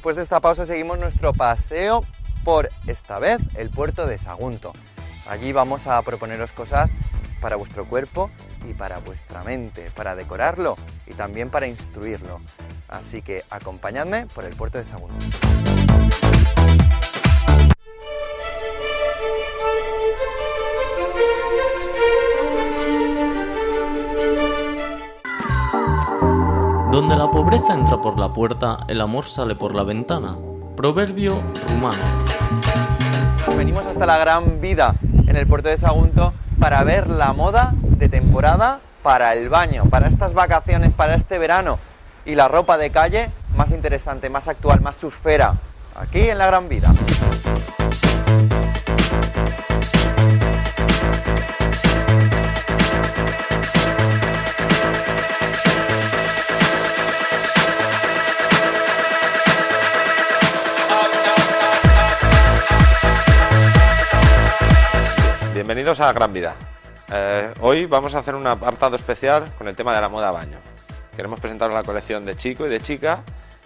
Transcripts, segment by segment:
después de esta pausa seguimos nuestro paseo por, esta vez, el puerto de Sagunto. Allí vamos a proponeros cosas para vuestro cuerpo y para vuestra mente, para decorarlo y también para instruirlo. Así que acompañadme por el puerto de Sagunto. Donde la pobreza entra por la puerta, el amor sale por la ventana. Proverbio rumano. Venimos hasta la Gran Vida en el puerto de Sagunto para ver la moda de temporada para el baño, para estas vacaciones, para este verano, y la ropa de calle más interesante, más actual, más surfera, aquí en la Gran Vida. Bienvenidos a Gran Vida. Hoy vamos a hacer un apartado especial con el tema de la moda baño. Queremos presentaros la colección de chico y de chica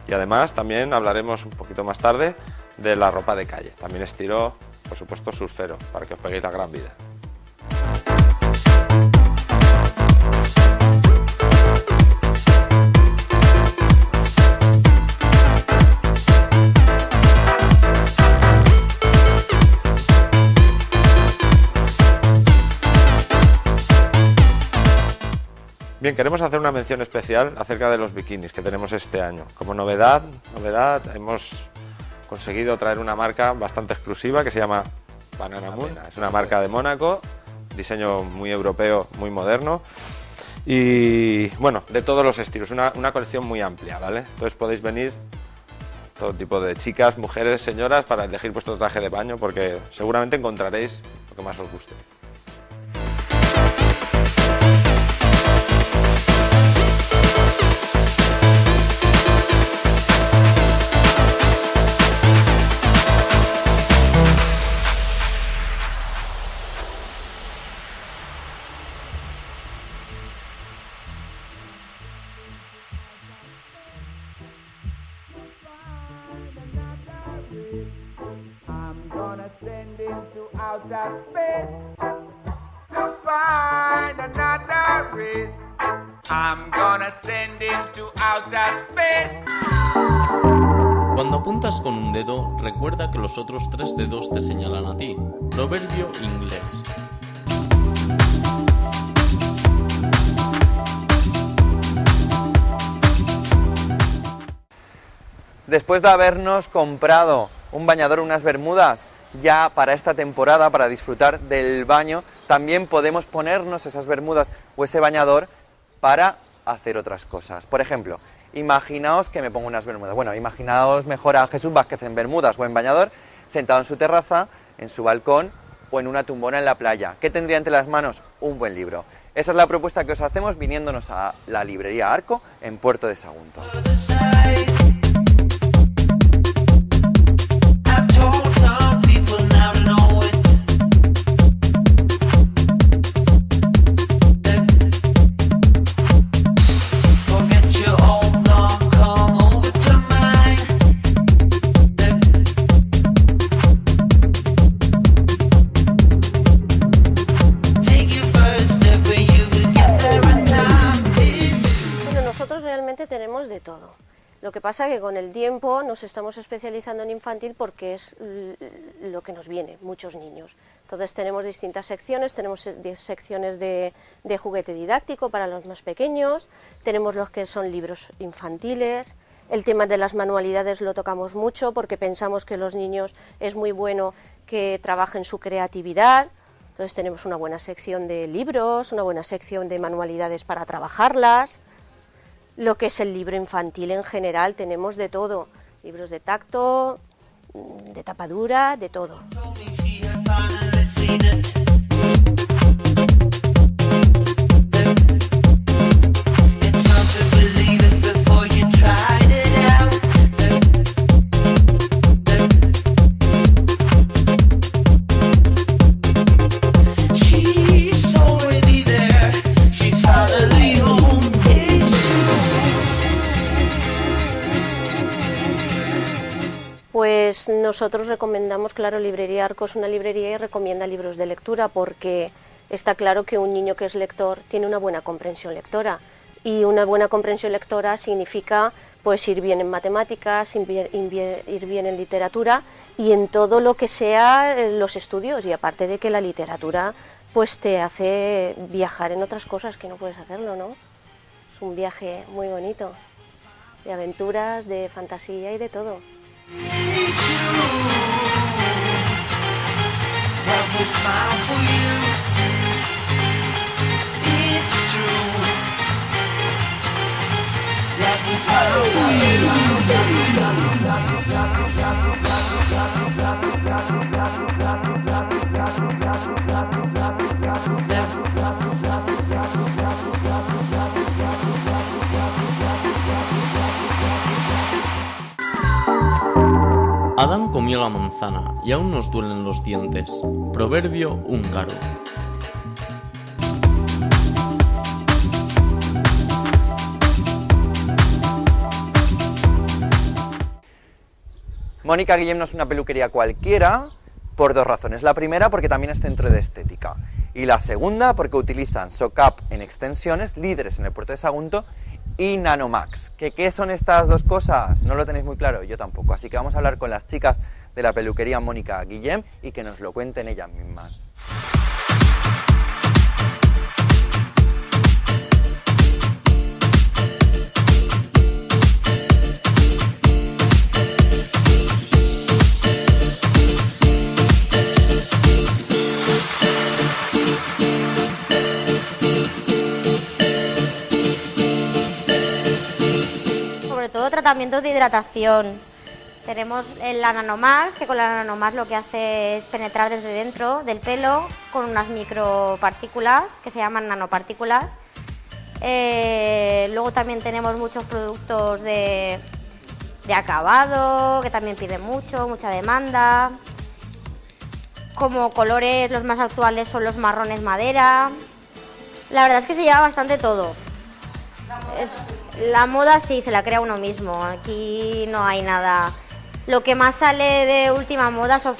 y además también hablaremos un poquito más tarde de la ropa de calle. También estilo, por supuesto, surfero, para que os peguéis la gran vida. Bien, queremos hacer una mención especial acerca de los bikinis que tenemos este año. Como novedad, hemos conseguido traer una marca bastante exclusiva que se llama Banana Moon. Es una marca de Mónaco, diseño muy europeo, muy moderno y bueno, de todos los estilos, una colección muy amplia, ¿vale? Entonces podéis venir todo tipo de chicas, mujeres, señoras para elegir vuestro traje de baño porque seguramente encontraréis lo que más os guste. Outer space to find another race. I'm gonna send him to outer space. Cuando apuntas con un dedo, recuerda que los otros 3 dedos te señalan a ti. Proverbio inglés. Después de habernos comprado un bañador, unas bermudas, ya para esta temporada, para disfrutar del baño, también podemos ponernos esas bermudas o ese bañador para hacer otras cosas. Por ejemplo, imaginaos que me pongo unas bermudas. Bueno, imaginaos mejor a Jesús Vázquez en bermudas o en bañador, sentado en su terraza, en su balcón o en una tumbona en la playa. ¿Qué tendría entre las manos? Un buen libro. Esa es la propuesta que os hacemos viniéndonos a la librería Arco en Puerto de Sagunto. Tenemos de todo. Lo que pasa es que con el tiempo nos estamos especializando en infantil porque es lo que nos viene, muchos niños. Entonces tenemos distintas secciones, tenemos secciones de juguete didáctico para los más pequeños, tenemos los que son libros infantiles, el tema de las manualidades lo tocamos mucho porque pensamos que los niños es muy bueno que trabajen su creatividad. Entonces tenemos una buena sección de libros, una buena sección de manualidades para trabajarlas. Lo que es el libro infantil en general, tenemos de todo, libros de tacto, de tapadura, de todo. Pues nosotros recomendamos, claro, Librería Arco es una librería y recomienda libros de lectura porque está claro que un niño que es lector tiene una buena comprensión lectora y una buena comprensión lectora significa pues ir bien en matemáticas, ir bien en literatura y en todo lo que sea los estudios, y aparte de que la literatura pues te hace viajar en otras cosas que no puedes hacerlo, ¿no? Es un viaje muy bonito, de aventuras, de fantasía y de todo. Adán comió la manzana y aún nos duelen los dientes. Proverbio húngaro. Mónica Guillem no es una peluquería cualquiera por dos razones. La primera, porque también es centro de estética. Y la segunda, porque utilizan SOCAP en extensiones, líderes en el puerto de Sagunto, y Nanomax. ¿Qué son estas dos cosas? ¿No lo tenéis muy claro? Yo tampoco. Así que vamos a hablar con las chicas de la peluquería Mónica Guillem y que nos lo cuenten ellas mismas. Tratamientos de hidratación. Tenemos la Nanomax, que con la Nanomax lo que hace es penetrar desde dentro del pelo con unas micropartículas que se llaman nanopartículas. Luego también tenemos muchos productos de acabado, que también piden mucha demanda. Como colores, los más actuales son los marrones madera. La verdad es que se lleva bastante todo. La moda sí, se la crea uno mismo, aquí no hay nada. Lo que más sale de última moda son